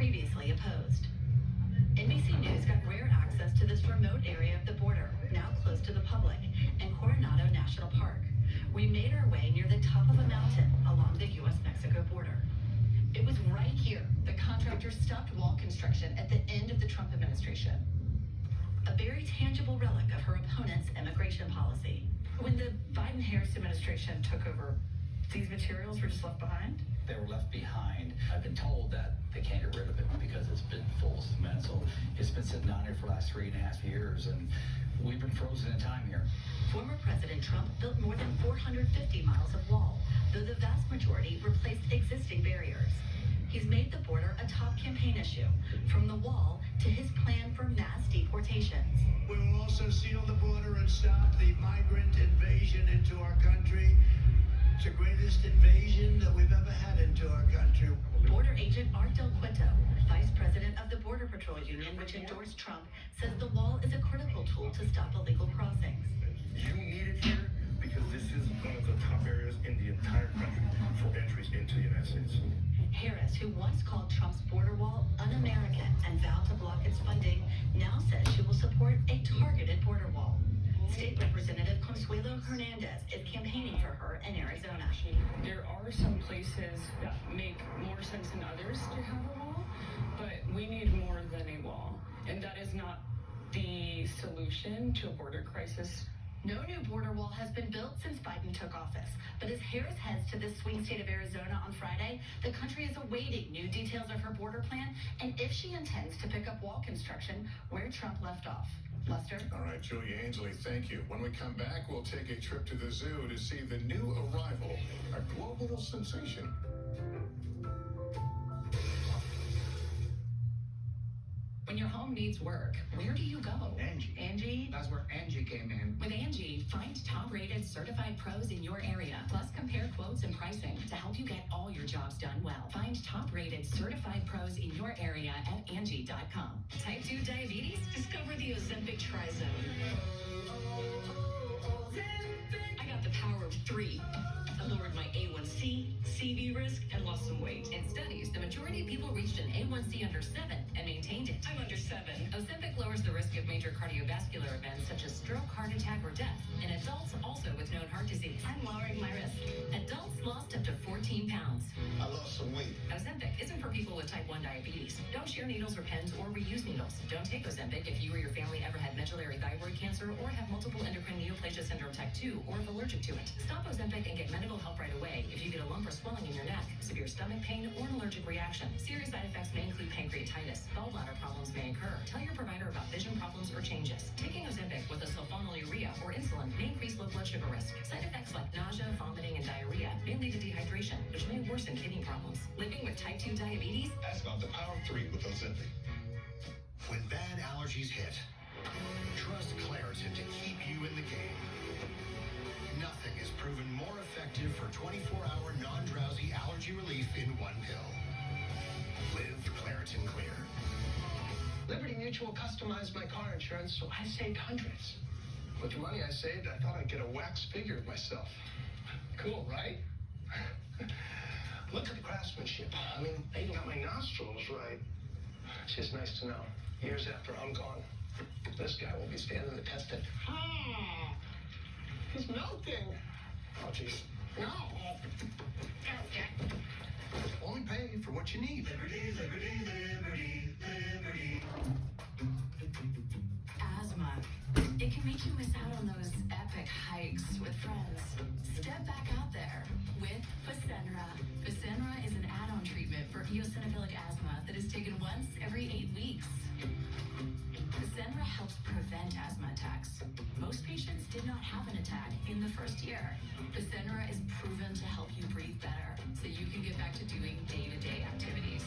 previously opposed. NBC News got rare access to this remote area of the border, now close to the public, in Coronado National Park. We made our way near the top of a mountain along the U.S.-Mexico border. It was right here the contractor stopped wall construction at the end of the Trump administration. A very tangible relic of her opponent's immigration policy. When the Biden-Harris administration took over, these materials were just left behind? They were left behind. I've been told that they can't get rid of it because it's been full of cement. So it's been sitting down here for the last 3.5 years, and we've been frozen in time here. Former President Trump built more than 450 miles of wall, though the vast majority replaced existing barriers. He's made the border a top campaign issue, from the wall to his plan for mass deportations. We will also seal the border and stop the migrant invasion into our country. It's the greatest invasion that we've ever had into our country. Border agent Art Del Cueto, vice president of the Border Patrol Union, which endorsed Trump, says the wall is a critical tool to stop illegal crossings. You need it here because this is one of the top areas in the entire country for entries into the United States. Harris, who once called Trump's border wall un-American and vowed to block its funding, now says she will support a targeted border wall. State Representative Consuelo Hernandez is campaigning for her in Arizona. There are some places that make more sense than others to have a wall, but we need more than a wall. And that is not the solution to a border crisis. No new border wall has been built since Biden took office. But as Harris heads to the swing state of Arizona on Friday, the country is awaiting new details of her border plan and if she intends to pick up wall construction where Trump left off. Lester? All right, Julia Ainsley, thank you. When we come back, we'll take a trip to the zoo to see the new arrival, a global sensation. When your home needs work, where do you go? Angie. Angie? That's where Angie came in. With Angie, find top-rated certified pros in your area. Plus, compare quotes and pricing to help you get all your jobs done well. Find top-rated certified pros in your area at Angie.com. Type 2 diabetes? Discover the Ozempic Trizone. I got the power of 3. I lowered my A1C, CV risk, and lost some weight. In studies, the majority of people reached an A1C under 7 and maintained it. I'm under 7. Ozempic lowers the risk of major cardiovascular events such as stroke, heart attack, or death in adults also with known heart disease. I'm lowering my risk. Adults lost up to 14 pounds. I lost some weight. Ozempic isn't for people with type 1 diabetes. Don't share needles or pens or reuse needles. Don't take Ozempic if you or your family ever had medullary thyroid cancer or have multiple endocrine neoplasia syndrome type 2 or if allergic to it. Stop Ozempic and get medical help right away if you get a lump or swelling in your neck, severe stomach pain, or an allergic reaction. Serious side effects may include pancreatitis. Gallbladder problems may occur. Tell your provider about vision problems or changes. Taking Ozempic with a sulfonylurea or insulin may increase low blood sugar risk. Side effects like nausea, vomiting, and diarrhea may lead to dehydration, which may worsen kidney problems. Living with type 2 diabetes? Ask about the Power of 3 with Ozempic. When bad allergies hit, trust Claritin to keep you in the game. Nothing is proven more effective for 24-hour non-drowsy allergy relief in one pill. Live Claritin Clear. Liberty Mutual customized my car insurance, so I saved hundreds. With the money I saved, I thought I'd get a wax figure of myself. Cool, right? Look at the craftsmanship. I mean, they even got my nostrils right. It's just nice to know. Years after I'm gone, this guy will be standing the test of... He's melting. Oh, jeez. No. Only pay for what you need. Liberty, liberty, liberty, liberty. Asthma. It can make you miss out on those epic hikes with friends. Step back out there with Fasenra. Fasenra is an add-on treatment for eosinophilic asthma that is taken once every 8 weeks. Fasenra helps prevent asthma attacks. Most patients did not have an attack in the first year. Fasenra is proven to help you breathe better so you can get back to doing day-to-day activities.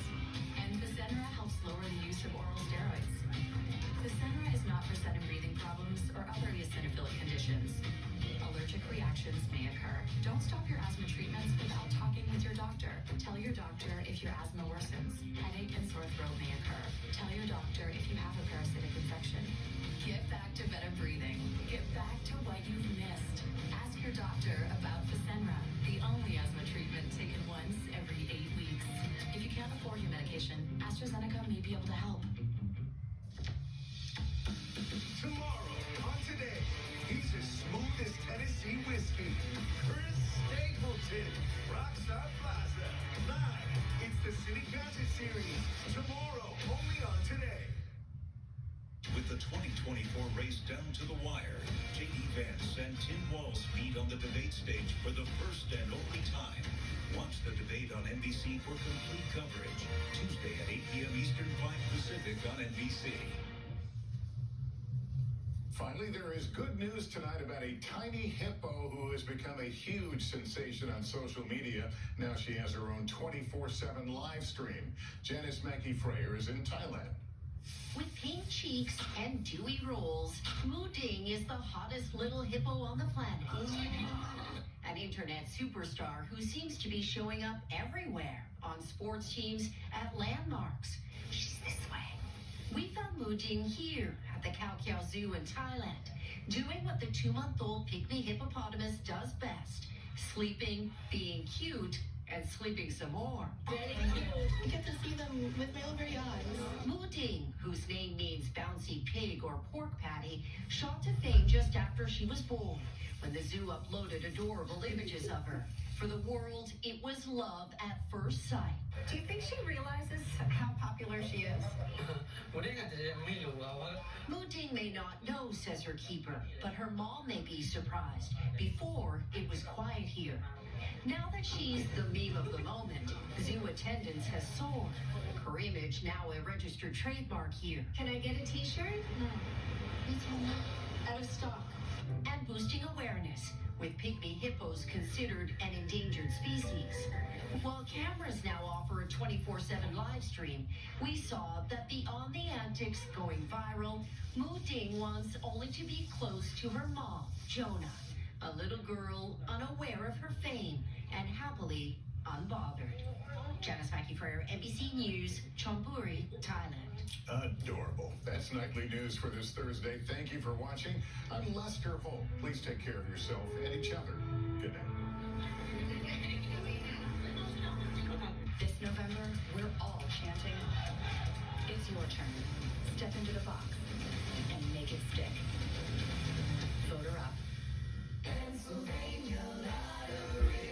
And Fasenra helps lower the use of oral steroids. Fasenra is not for sudden breathing problems or other eosinophilic conditions. Allergic reactions may occur. Don't stop your asthma treatments without talking with your doctor. Tell your doctor if your asthma worsens. Headache and sore throat may occur. Tell your doctor if you have a parasitic infection. Get back to better breathing. Get back to what you've missed. Ask your doctor about Fasenra, the only asthma treatment taken once every 8 weeks. If you can't afford your medication, AstraZeneca 2024 race down to the wire. J.D. Vance and Tim Walz meet on the debate stage for the first and only time. Watch the debate on NBC for complete coverage. Tuesday at 8 p.m. Eastern, 5 Pacific on NBC. Finally, there is good news tonight about a tiny hippo who has become a huge sensation on social media. Now she has her own 24/7 live stream. Janice Mackey Freyer is in Thailand. With pink cheeks and dewy rolls, Moo Ding is the hottest little hippo on the planet. An internet superstar who seems to be showing up everywhere on sports teams, at landmarks. She's this way. We found Moo Ding here at the Khao Kiao Zoo in Thailand, doing what the 2-month-old pygmy hippopotamus does best: sleeping, being cute, and sleeping some more. Very cute. You get to see them with real very eyes. Moo Ding, whose name means bouncy pig or pork patty, shot to fame just after she was born, when the zoo uploaded adorable images of her. For the world, it was love at first sight. Do you think she realizes how popular she is? Moo Ding may not know, says her keeper, but her mom may be surprised. Before, it was quiet here. Now that she's the meme of the moment, zoo attendance has soared. Her image now a registered trademark here. Can I get a t-shirt? No. It's out of stock. And boosting awareness, with pygmy hippos considered an endangered species. While cameras now offer a 24/7 live stream, we saw that beyond the antics going viral, Moo Ding wants only to be close to her mom, Jonah, a little girl unaware of her fame and happily unbothered. Janice Mackey Freyer, NBC News, Chonburi, Thailand. Adorable. That's nightly news for this Thursday. Thank you for watching. I'm Lester Holt. Please take care of yourself and each other. Good night. This November, we're all chanting, it's your turn. Step into the box and make it stick. Vote her up. Pennsylvania Lottery.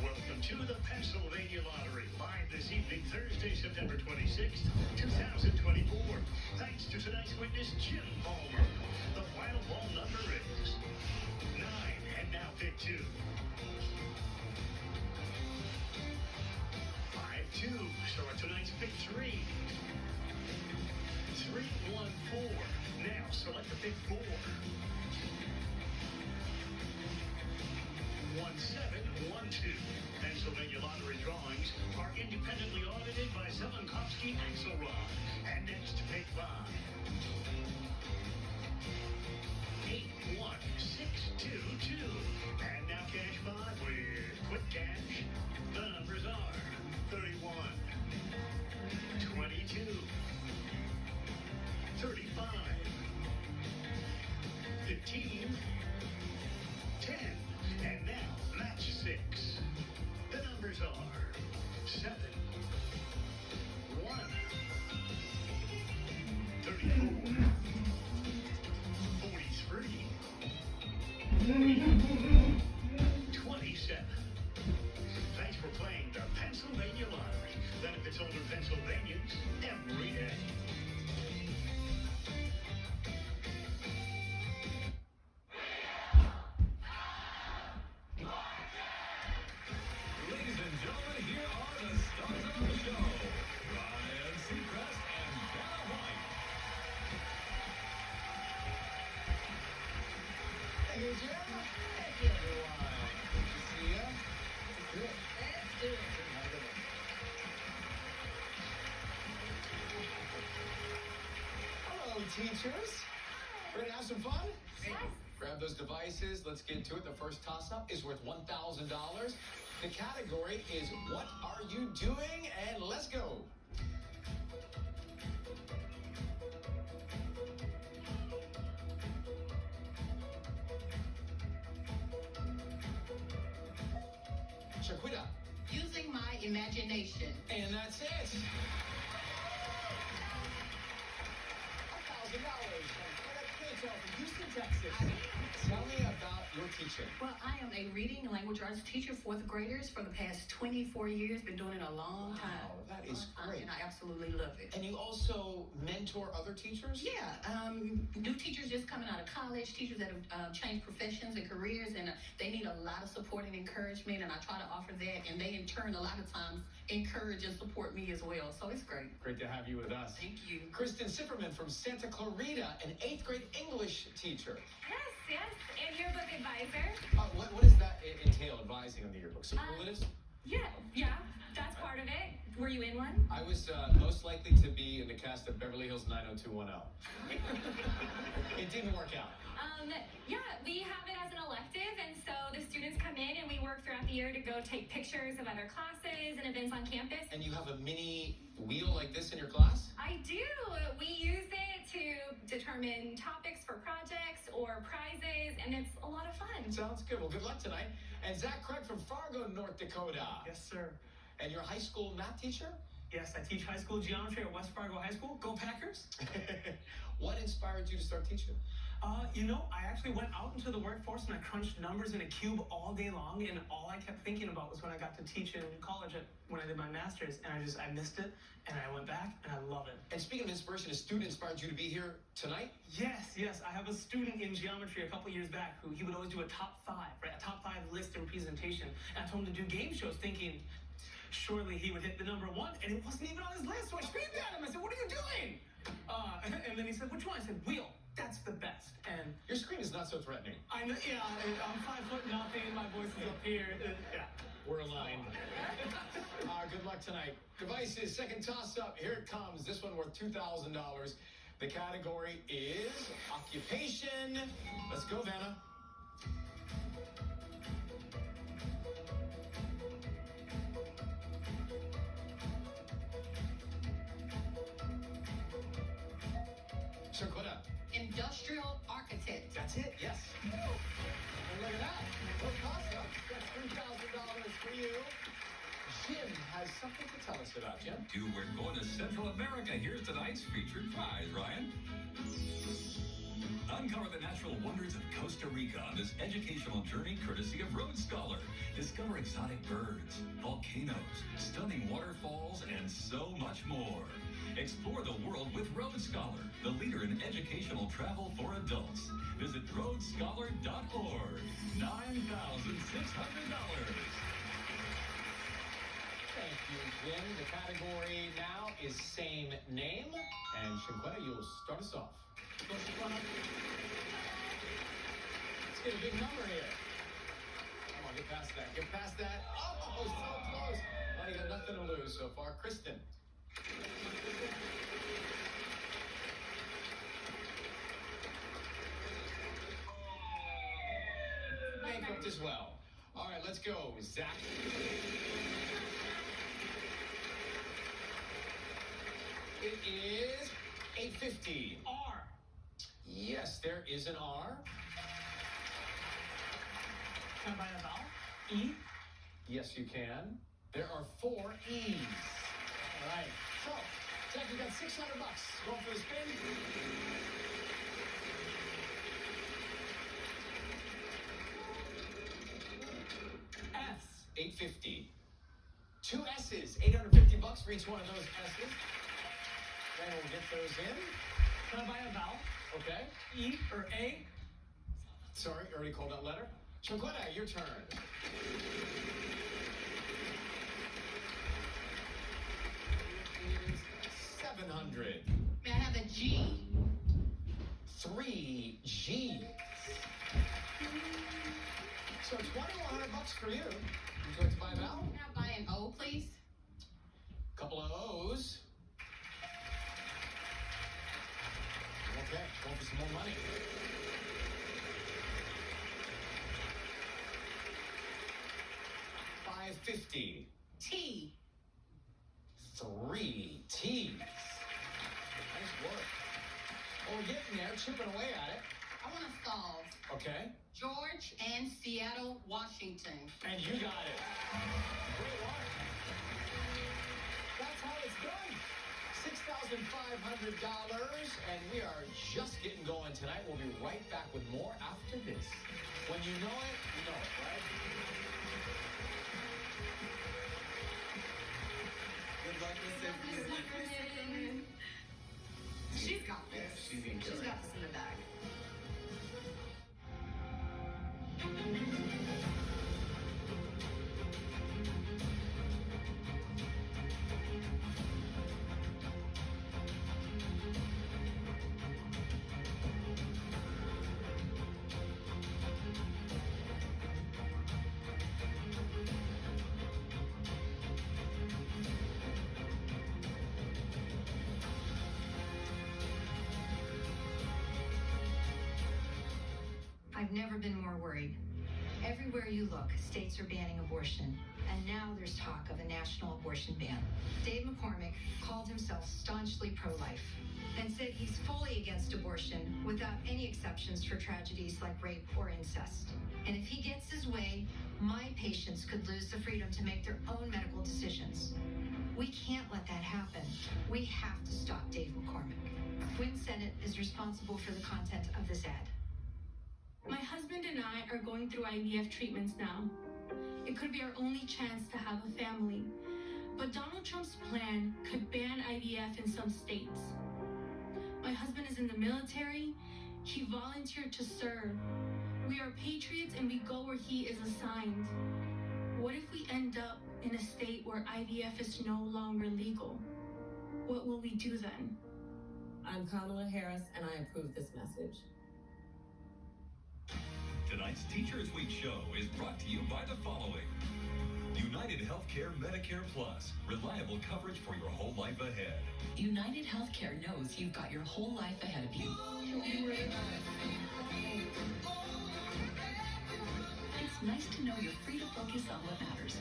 Welcome to the Pennsylvania Lottery, live this evening, Thursday, September 26th, 2024. Thanks to tonight's witness, Jim Palmer. The final ball number is 9, and now pick 2. 5-2, so at tonight's pick 3. 3-1-4, now select the pick 4. 1712. Pennsylvania Lottery drawings are independently audited by Zelenkowski Axelrod. And next, pick 5. 81622. And now cash 5 with quick cash. The numbers are 31, 22, 35, 15, 10. And now, match 6. The numbers are 7, 1, 34, 43, 27. Thanks for playing the Pennsylvania Lottery. Benefits older Pennsylvanians every day. Teachers, ready to have some fun? Yes. Grab those devices. Let's get to it. The first toss-up is worth $1,000. The category is What Are You Doing? And let's go. Shaquita. Using my imagination. And that's it. $1,000 from Houston, Texas. Tell me about you're teaching? Well, I am a reading and language arts teacher, fourth graders, for the past 24 years. Been doing it a long time. Wow, that is great. And I absolutely love it. And you also mentor other teachers? Yeah, new teachers just coming out of college, teachers that have changed professions and careers, and they need a lot of support and encouragement, and I try to offer that, and they in turn a lot of times encourage and support me as well, so it's great. Great to have you with us. Thank you. Kristen Sipperman from Santa Clarita, an 8th grade English teacher. Yes, and yearbook advisor. What does that entail, advising on the yearbook? Superlatives? Yeah, that's part of it. Were you in one? I was most likely to be in the cast of Beverly Hills 90210. It didn't work out. Yeah, we have it as an elective, and so the students come in and we work throughout the year to go take pictures of other classes and events on campus. And you have a mini wheel like this in your class? I do. We use it to determine topics for projects or prizes, and it's a lot of fun. Sounds good. Well, good luck tonight. And Zach Craig from Fargo, North Dakota. Yes, sir. And you're a high school math teacher? Yes, I teach high school geometry at West Fargo High School. Go Packers! What inspired you to start teaching? I actually went out into the workforce and I crunched numbers in a cube all day long, and all I kept thinking about was when I got to teach in college when I did my master's, and I missed it, and I went back, and I love it. And speaking of inspiration, a student inspired you to be here tonight? Yes. I have a student in geometry a couple years back who he would always do a top 5 list and presentation, and I told him to do game shows thinking, surely he would hit the number 1, and it wasn't even on his list, so I screamed at him. I said, what are you doing? And then he said, which one? I said, wheel. That's the best. And your screen is not so threatening. I know, yeah, I'm 5'0", my voice is up here. Yeah. We're aligned. Good luck tonight. Devices, second toss-up. Here it comes. This one worth $2,000. The category is occupation. Let's go, Vanna. Shaquita. Industrial architect. That's it, yes. And look at that. No toss-up. That's $3,000 for you. Jim has something to tell us about, Jim. We're going to Central America. Here's tonight's featured prize, Ryan. Uncover the natural wonders of Costa Rica on this educational journey courtesy of Road Scholar. Discover exotic birds, volcanoes, stunning waterfalls, and so much more. Explore the world with Road Scholar, the leader in educational travel for adults. Visit roadscholar.org. $9,600. Thank you, Jim. The category now is same name. And Shaquita, you'll start us off. Let's get a big number here. Come on, get past that. Get past that. Oh, so close. Well, you got nothing to lose so far. Kristen. Bankrupt as well. All right, let's go, Zach. It is 850. R. Yes, there is an R. Can I buy a vowel? E. Yes, you can. There are 4 E's. All right. So, Jack, you got $600. Going for the spin. S. 850. 2 S's. $850 for each one of those S's. Then we'll get those in. Can I buy a vowel? Okay. E or A? Sorry, already called that letter. Shaquita, your turn. It is 700. May I have a G? 3 G's. So $2,100 for you. Would you like to buy a vowel? Can I buy an O, please? Couple of O's. Okay, going for some more money. $550. T. 3 T's. Nice work. Well, we're getting there, chipping away at it. I want to solve. Okay. George and Seattle, Washington. And you got it. Great work. That's how it's done. $6,500. and we are just getting going tonight. We'll be right back with more after this. When you know it, right? Good luck with Symphony. She's got this. Yeah, she's in She's got this in the bag. I've never been more worried. Everywhere you look, states are banning abortion, and now there's talk of a national abortion ban. Dave McCormick called himself staunchly pro-life and said he's fully against abortion without any exceptions for tragedies like rape or incest. And if he gets his way, my patients could lose the freedom to make their own medical decisions. We can't let that happen. We have to stop Dave McCormick. Quinn Sennett is responsible for the content of this ad. My husband and I are going through IVF treatments now. It could be our only chance to have a family. But Donald Trump's plan could ban IVF in some states. My husband is in the military. He volunteered to serve. We are patriots and we go where he is assigned. What if we end up in a state where IVF is no longer legal? What will we do then? I'm Kamala Harris and I approve this message. Tonight's Teachers Week show is brought to you by the following. United Healthcare Medicare Plus. Reliable coverage for your whole life ahead. United Healthcare knows you've got your whole life ahead of you. It's nice to know you're free to focus on what matters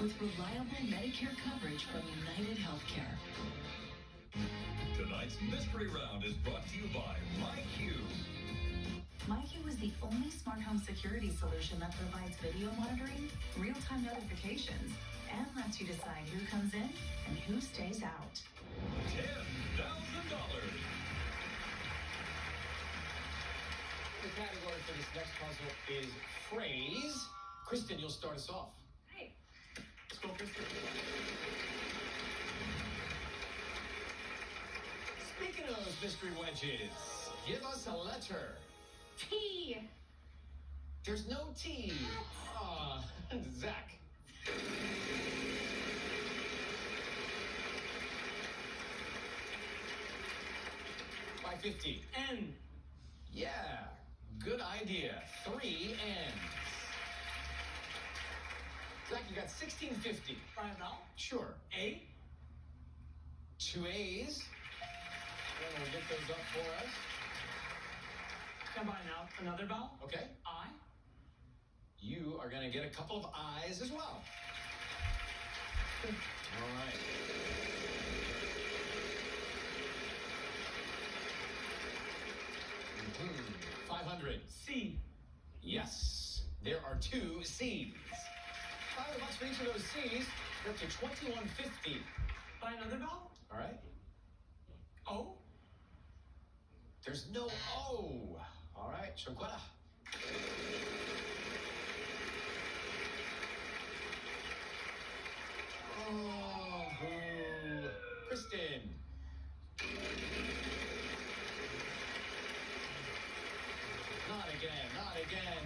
with reliable Medicare coverage from United Healthcare. Tonight's Mystery Round is brought to you by MyQ. MyQ is the only smart home security solution that provides video monitoring, real-time notifications, and lets you decide who comes in and who stays out. $10,000. The category for this next puzzle is phrase. Kristen, you'll start us off. Hey. Let's go, Kristen. Speaking of those mystery wedges, give us a letter. T. There's no T. Zach. By 50. N. Yeah, good idea. 3 N's. Zach, you got 1650. Try a vowel? Sure. A. 2 A's. And we'll get those up for us. Can I buy now another vowel? Okay. I. You are going to get a couple of I's as well. All right. Mm-hmm. 500. C. Yes. There are 2 C's. $5 for each of those C's. You're up to 2150. Buy another vowel? All right. O. There's no O. All right. Chocolate. Oh, boo. Kristen. Not again. Not again.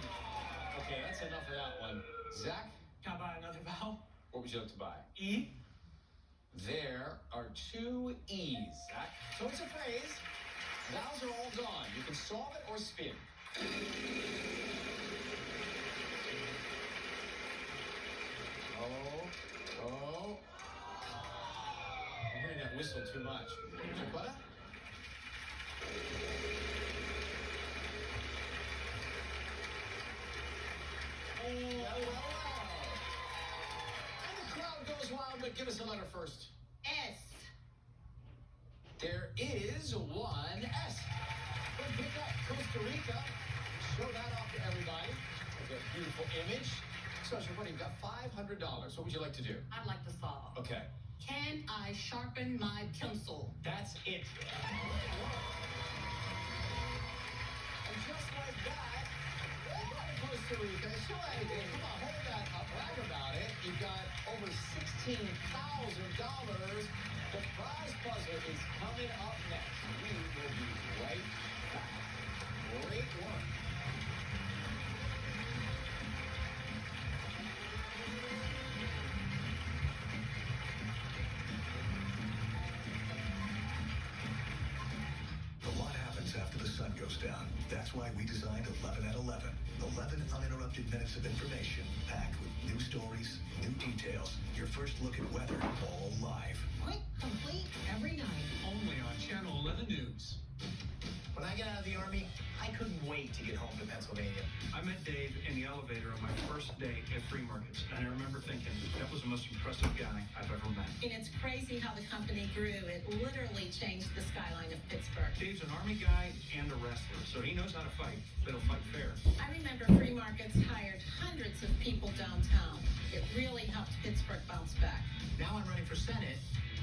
Okay, that's enough of that one. Zach? Can I buy another vowel? What would you like to buy? E. There are 2 E's, Zach. So it's a phrase. Vowels are all gone. You can solve it or spin. Oh. I'm hearing that whistle too much. Chocolate? Well. And the crowd goes wild, but give us a letter first. S. There is 1 S. Good pickup, Costa Rica. Show that off to everybody. That's a beautiful image. So, everybody, you've got $500. What would you like to do? I'd like to solve. Okay. Can I sharpen my pencil? That's it. anything. Come on, hold that up. Brag about it. You've got over $16,000. The prize puzzle is coming up next. We will be right back. Great work. A lot happens after the sun goes down. That's why we designed 11 at 11. 11 uninterrupted minutes of information, packed with new stories, new details, your first look at weather, all live. Quick, complete, every night. Only on Channel 11 News. When I get out of the Army, I couldn't wait to get home to Pennsylvania. I met Dave in the elevator on my first day at Free Markets, and I remember thinking, that was the most impressive guy I've ever met. And it's crazy how the company grew. It literally changed the skyline of Pittsburgh. Dave's an Army guy and a wrestler, so he knows how to fight, but he'll fight fair. I remember Free Markets hired hundreds of people downtown. It really helped Pittsburgh bounce back. Now I'm running for Senate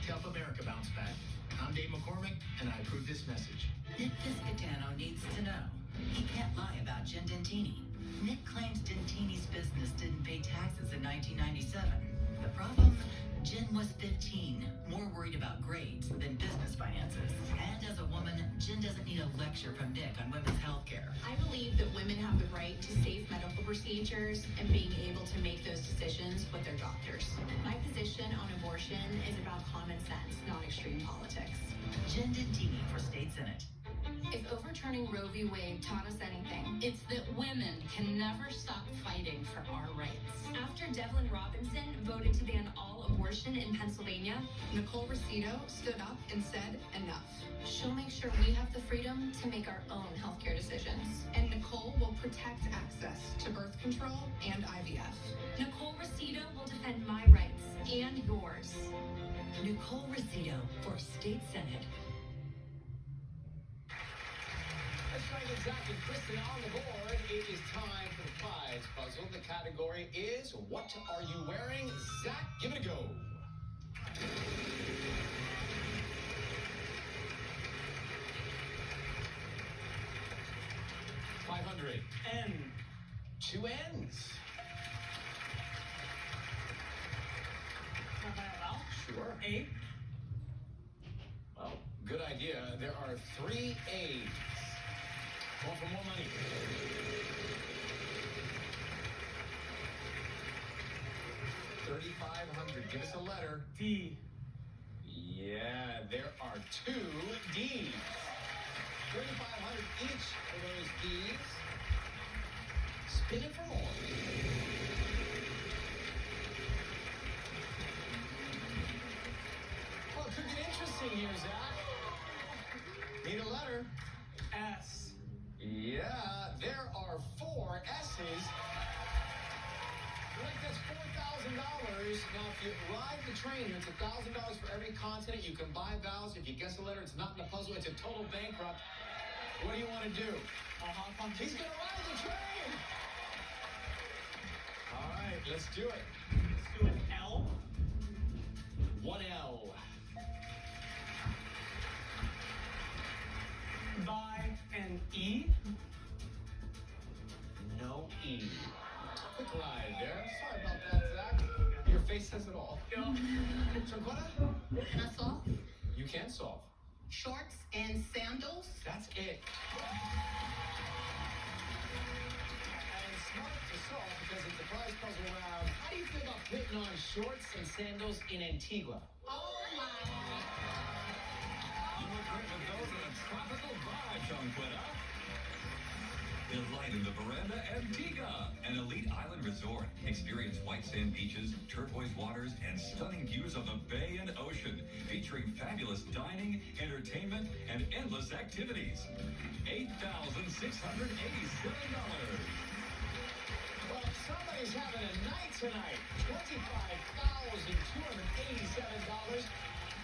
to help America bounce back. I'm Dave McCormick, and I approve this message. Nick Piscatano needs to know. He can't lie about Jen Dentini. Nick claims Dentini's business didn't pay taxes in 1997. The problem? Jen was 15, more worried about grades than business finances. And as a woman, Jen doesn't need a lecture from Nick on women's health care. I believe that women have the right to safe medical procedures and being able to make those decisions with their doctors. My position on abortion is about common sense, not extreme politics. Jen Dentini for State Senate. If overturning Roe v. Wade taught us anything, it's that women can never stop fighting for our rights. After Devlin Robinson voted to ban all abortion in Pennsylvania, Nicole Rosito stood up and said enough. She'll make sure we have the freedom to make our own healthcare decisions. And Nicole will protect access to birth control and IVF. Nicole Rosito will defend my rights and yours. Nicole Rosito for State Senate. Let's try to get Zach and Kristen on the board. It is time for the prize puzzle. The category is What Are You Wearing? Zach, give it a go. $500. N. 2 N's. Can I buy a vowel? Sure. A. Well, good idea. There are 3 A's. Going for more money. $3,500. Give us a letter. D. Yeah, there are 2 D's. $3,500 each for those D's. Spin it for more. Well, it could get interesting here, Zach. Need a letter. S. Yeah, there are 4 S's. Like that's $4,000. Now, if you ride the train here, it's $1,000 for every continent. You can buy vowels. If you guess a letter, it's not in the puzzle. It's a total bankrupt. What do you want to do? He's going to ride the train. All right, let's do it. Let's do an L. 1 L. By an E. No E. Quick ride there. Sorry about that, Zach. Your face says it all. Tranquilla? Can I solve? You can solve. Shorts and sandals. That's it. And smart to solve because it's the prize puzzle round. How do you feel about putting on shorts and sandals in Antigua? Oh my. You look great with those in a tropical vibe, Tranquilla. Delight in the Veranda Antigua, an elite island resort. Experience white sand beaches, turquoise waters, and stunning views of the bay and ocean, featuring fabulous dining, entertainment, and endless activities. $8,687. Well, somebody's having a night tonight. $25,287.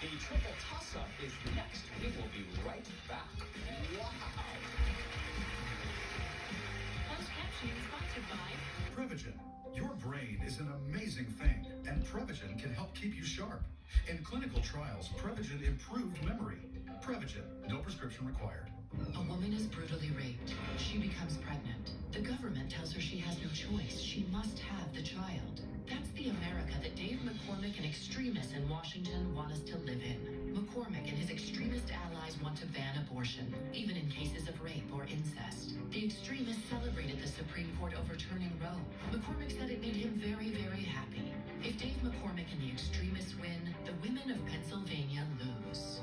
The triple toss-up is next. We will be right back. Wow. Closed captioning sponsored by Prevagen. Your brain is an amazing thing, and Prevagen can help keep you sharp. In clinical trials, Prevagen improved memory. Prevagen, no prescription required. A woman is brutally raped. She becomes pregnant. The government tells her she has no choice. She must have the child. That's the America that Dave McCormick and extremists in Washington want us to live in. McCormick and his extremist allies want to ban abortion, even in cases of rape or incest. The extremists celebrated the Supreme Court overturning Roe. McCormick said it made him very, very happy. If Dave McCormick and the extremists win, the women of Pennsylvania lose.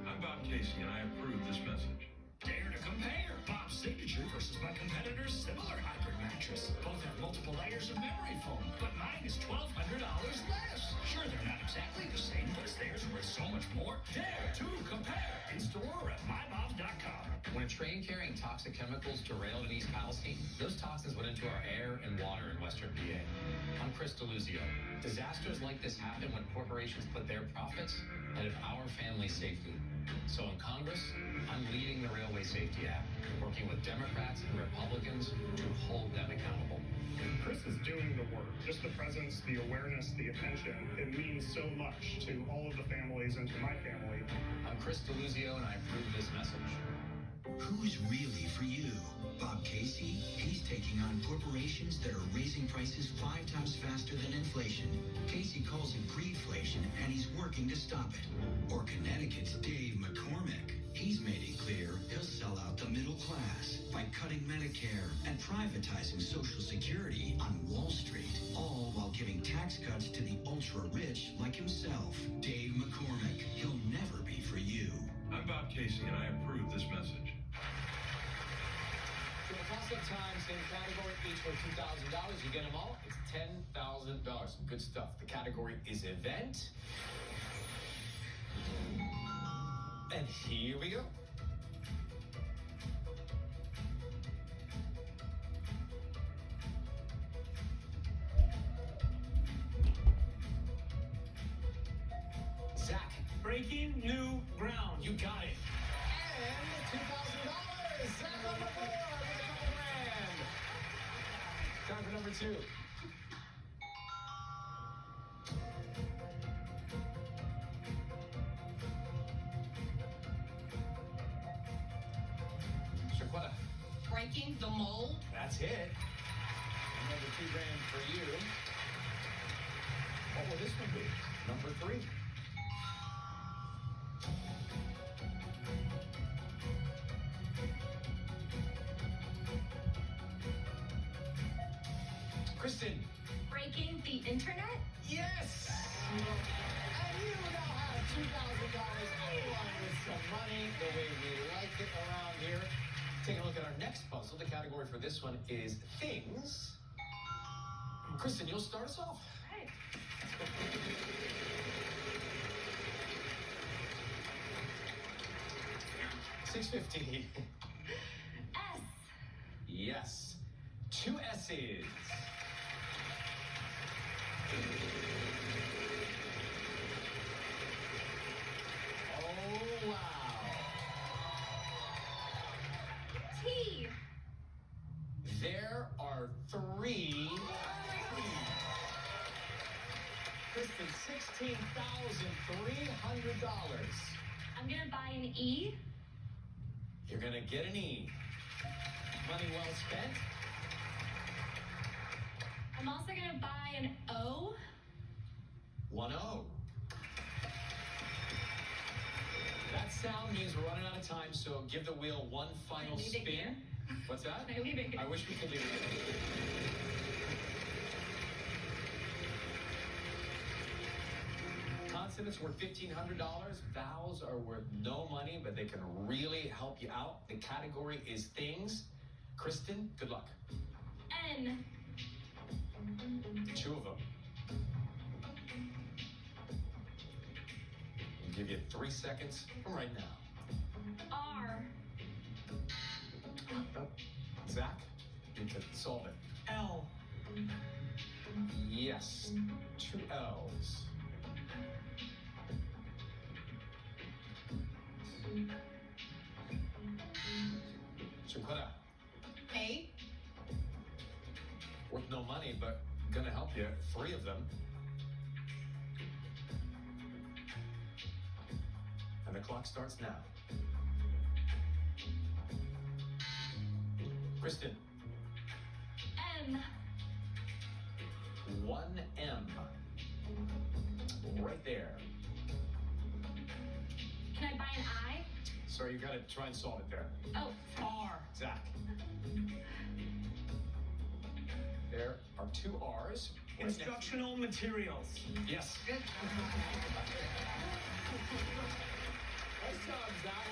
I'm Bob Casey, and I approve this message. Dare to compare Bob's Signature versus my competitor's similar hybrid mattress. Both have multiple layers of memory foam, but mine is $1,200 less. Sure, they're not exactly the same, but theirs are worth so much more. Dare to compare. In store or at mybobs.com. When a train carrying toxic chemicals derailed in East Palestine, those toxins went into our air and water in Western PA. I'm Chris DeLuzio. Disasters like this happen when corporations put their profits ahead of our family's safety. So in Congress, I'm leading the Railway Safety Act, working with Democrats and Republicans to hold them accountable. Chris is doing the work. Just the presence, the awareness, the attention, it means so much to all of the families and to my family. I'm Chris DeLuzio, and I approve this message. Who's really for you? Bob Casey? He's taking on corporations that are raising prices 5 times faster than inflation. Casey calls it greedflation, and he's working to stop it. Or Connecticut's Dave McCormick. He's made it clear he'll sell out the middle class by cutting Medicare and privatizing Social Security on Wall Street, all while giving tax cuts to the ultra-rich like himself. Dave McCormick. He'll never be for you. I'm Bob Casey, and I approve this message. For the toss-up time, same category, each worth $2,000. You get them all, it's $10,000. Some good stuff. The category is event. And here we go. Zach. Breaking new ground. You got it. And $2,000. Zach on the board with a couple grand. Time for number 2. Shaquetta. Breaking the mold. That's it. Another $2 grand for you. What will this one be? Number 3. Kristen. Breaking the internet? Yes! And you now have $2,000 along with some money, the way we like it around here. Take a look at our next puzzle. The category for this one is things. Kristen, you'll start us off. Right. $6.50. S. Yes. 2 S's. Oh, wow. T. There are 3. Kristen, $16,300. I'm gonna buy an E. You're gonna get an E. Money well spent. I'm also gonna buy an O. 1 O. That sound means we're running out of time, so give the wheel one final Can I leave it spin. here? What's that? Can I leave it here? I wish we could leave it here. Consonants worth $1,500. Vowels are worth no money, but they can really help you out. The category is things. Kristen, good luck. N. 2 of them. I'll give you 3 seconds from right now. R. Zach, you can solve it. L. Yes. 2 L's. Shaquetta. A. Worth no money, but gonna help you. 3 of them. And the clock starts now. Kristen. M. 1M. Right there. Can I buy an I? Sorry, you gotta try and solve it there. Oh. R. Zach. There are 2 R's. Instructional materials. Yes. Good. Nice job, Zach.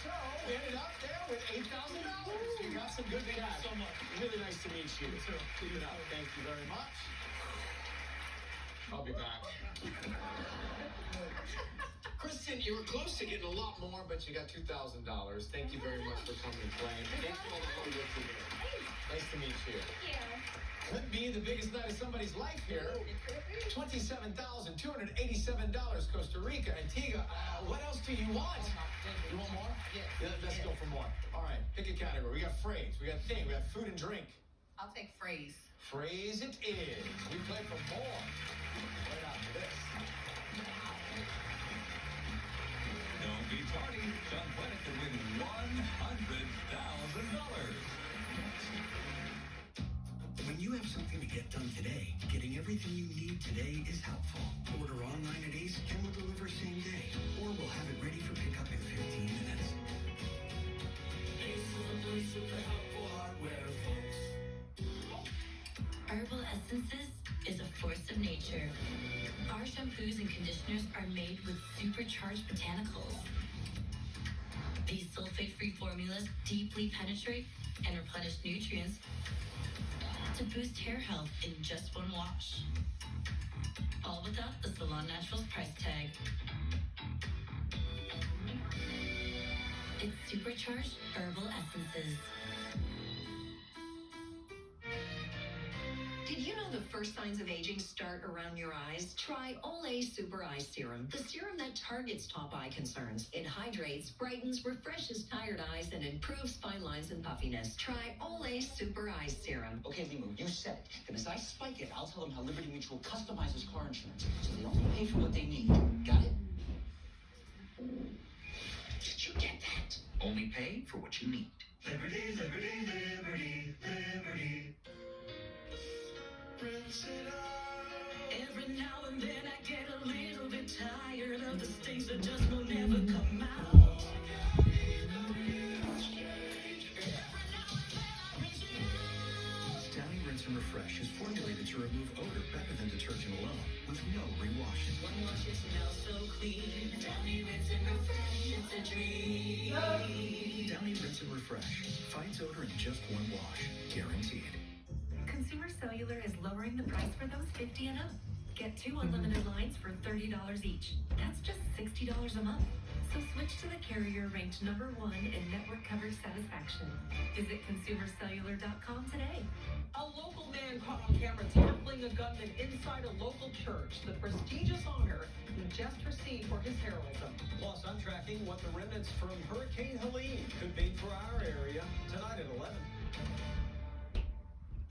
So we ended up there with $8,000. You got some good cash. Thank you so much. Really nice to meet you. Keep it up. Thank you very much. I'll be back. Kristen, you were close to getting a lot more, but you got $2,000. Thank you very much for coming and playing. Thanks for all the hard work you did. Nice to meet you. Thank you. Could be the biggest night of somebody's life here. $27,287. Costa Rica, Antigua. What else do you want? You want more? Yeah. Let's go for more. All right, pick a category. We got phrase, we got thing, we got food and drink. I'll take phrase. Phrase it is. We play for more. Right after this. Don't be tardy. John Planet could win $100,000. When you have something to get done today, getting everything you need today is helpful. Order online at Ace and we'll deliver same day. Or we'll have it ready for pickup in 15 minutes. Ace is the place with the helpful hardware, folks. Herbal Essences is a force of nature. Our shampoos and conditioners are made with supercharged botanicals. These sulfate-free formulas deeply penetrate and replenish nutrients to boost hair health in just one wash. All without the Salon Naturals price tag. It's supercharged herbal essences. Did you know the first signs of aging start around your eyes? Try Olay Super Eye Serum, the serum that targets top eye concerns. It hydrates, brightens, refreshes tired eyes, and improves fine lines and puffiness. Try Olay Super Eye Serum. Okay, Limu, you said it. And as I spike it, I'll tell them how Liberty Mutual customizes car insurance so they only pay for what they need. Got it? Did you get that? Only pay for what you need. Liberty, liberty, liberty, liberty. Every now and then I get a little bit tired of the things that just will never come out. Downy Rinse and Refresh is formulated to remove odor better than detergent alone, with no rewashing. One wash, it smells so clean. Downy Rinse and Refresh, it's a dream. Downy Rinse and Refresh fights odor in just one wash, guaranteed. Consumer Cellular is lowering the price for those 50 and up. Get 2 unlimited lines for $30 each. That's just $60 a month. So switch to the carrier ranked #1 in network coverage satisfaction. Visit consumercellular.com today. A local man caught on camera tackling a gunman inside a local church, the prestigious honor he just received for his heroism. Plus, I'm tracking what the remnants from Hurricane Helene could mean for our area tonight at 11.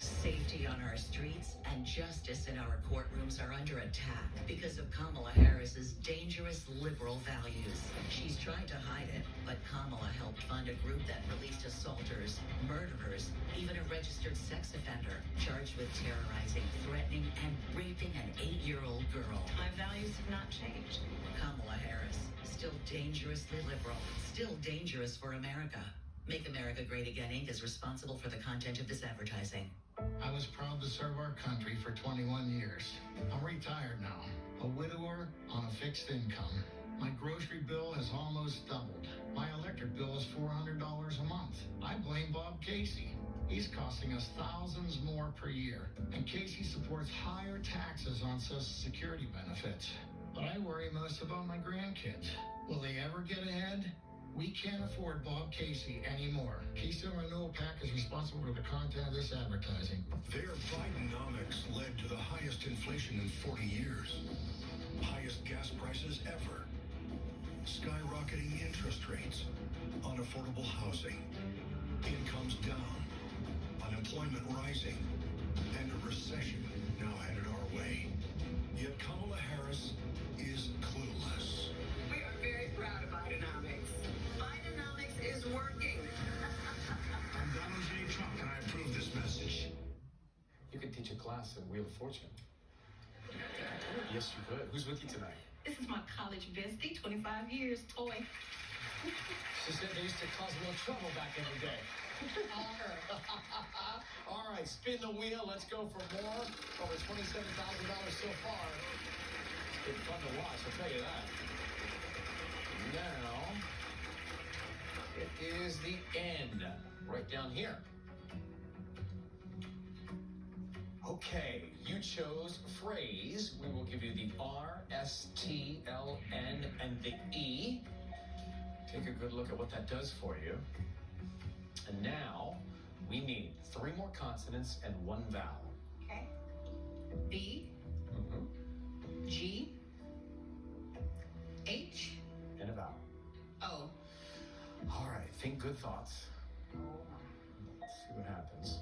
Safety on our streets and justice in our courtrooms are under attack because of Kamala Harris's dangerous liberal values. She's tried to hide it, but Kamala helped fund a group that released assaulters, murderers, even a registered sex offender charged with terrorizing, threatening, and raping an 8-year-old girl. My values have not changed. Kamala Harris, still dangerously liberal, still dangerous for America. Make America Great Again Inc. is responsible for the content of this advertising. I was proud to serve our country for 21 years. I'm retired now, a widower on a fixed income. My grocery bill has almost doubled. My electric bill is $400 a month. I blame Bob Casey. He's costing us thousands more per year. And Casey supports higher taxes on Social Security benefits. But I worry most about my grandkids. Will they ever get ahead? We can't afford Bob Casey anymore. Keystone Renewal PAC is responsible for the content of this advertising. Their Bidenomics led to the highest inflation in 40 years. Highest gas prices ever. Skyrocketing interest rates. Unaffordable housing. Incomes down. Unemployment rising. And a recession now headed our way. Yet Kamala Harris is clueless. We are very proud of Bidenomics. Bidenomics is working. And Fortune? Yes, you could. Who's with you tonight? This is my college bestie, 25 years, Toy. She said they used to cause a little trouble back in the day. All her. All right, spin the wheel. Let's go for more. Over $27,000 so far. It's been fun to watch, I'll tell you that. Now, it is the end. Right down here. Okay, you chose phrase. We will give you the R, S, T, L, N, and the E. Take a good look at what that does for you. And now, we need 3 more consonants and 1 vowel. Okay. B, G, H, And a vowel. O. All right, think good thoughts. Let's see what happens.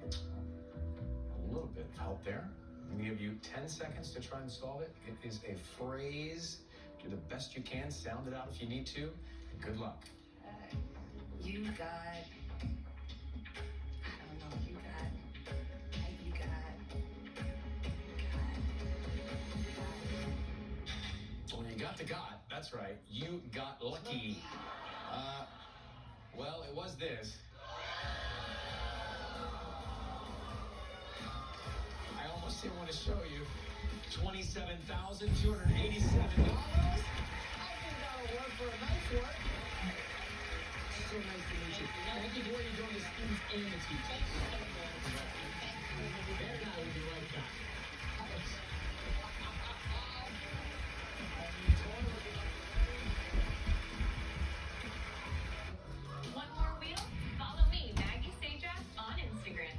A little bit of help there. I'm going to give you 10 seconds to try and solve it. It is a phrase. Do the best you can. Sound it out if you need to. Good luck. You got. I don't know. You got. Well, you got the got. That's right. You got lucky. Well, it was this. I almost didn't want to show you. $27,287. I think that'll work for a nice work. So nice to meet you. Thank you for what you're doing to students and the teachers. There now, we'll be right back. One more wheel? Follow me, Maggie Sajak, on Instagram.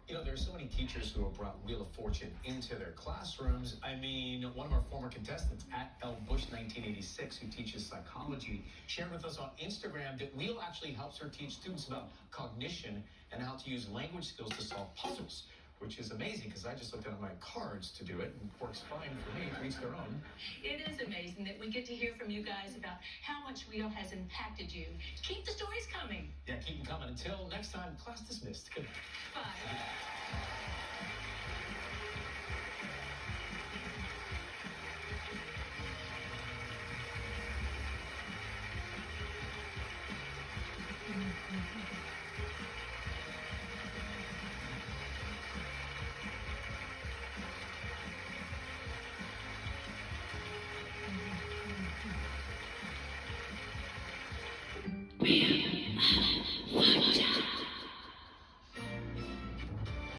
You know, there's so many teachers who have brought Wheel of Fortune into their classrooms. I mean, one of our former contestants, @LBush1986, who teaches psychology, shared with us on Instagram that Wheel actually helps her teach students about cognition and how to use language skills to solve puzzles, which is amazing because I just looked at my cards to do it and it works fine for me. Each their own. It is amazing that we get to hear from you guys about how much Wheel has impacted you. Keep the stories coming. Yeah, keep them coming. Until next time, class dismissed. Good night. Bye. Mm-hmm.